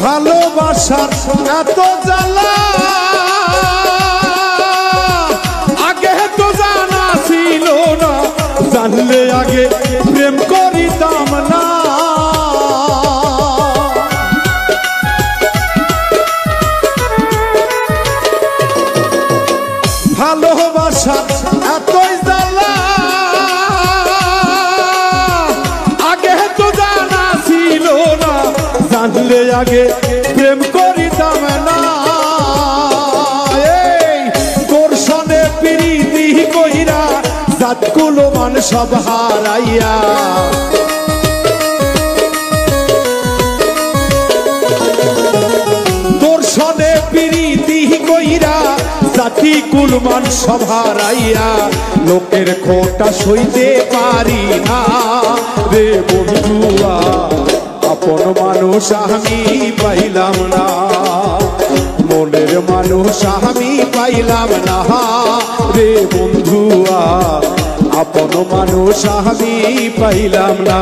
ভালোবাসার এত জ্বালা আগে তো জানা ছিল না, জানলে আগে প্রেম করিতাম না। ভালোবাসার এতই জ্বালা আগে তো জানা ছিল না, জানলে আগে প্রেম করিতাম না। এই তোর সনে প্রীতি কইরা জাতগুলো মান সব হারাইয়া, তোর সনে প্রীতি কইরা জাতি কুলমান সব হারাইয়া, লোকের খোটা সইতে পারি না রে বন্ধুয়া, আপন মানুষ আমি পাইলাম না, মনের মানুষ আমি পাইলাম না রে বন্ধুয়া, আপন মানুষ আমি পাইলাম না।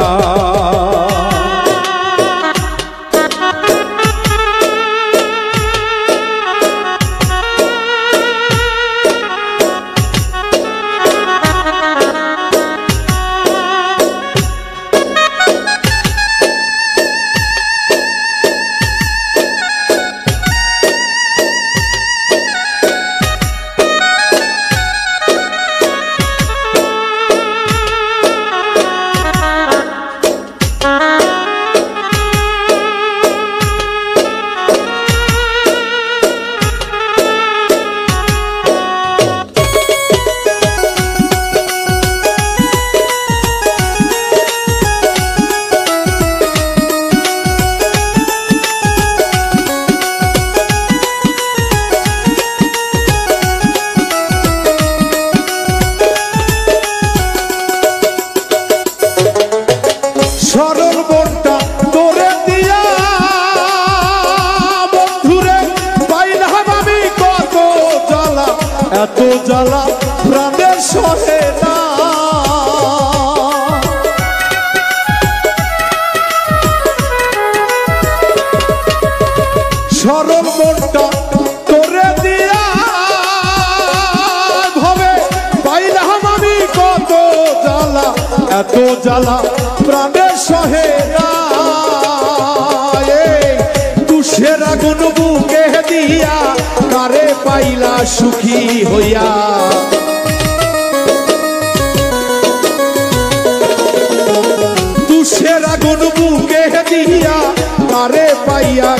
সরল মনটা তোরে দিয়া বন্ধুরে পাইলাম আমি কত জ্বালা, এত জ্বালা প্রাণের সহে না। সরল মনটা তোরে দিয়া ভাবে পাইলাম আমি কত জ্বালা, এত জ্বালা প্রাণের সহে না। তুষের আগুন বুকে দিয়া কারে পাইলা সুখী হইয়া, তুষের আগুন বুকে দিয়া কারে পাইয়া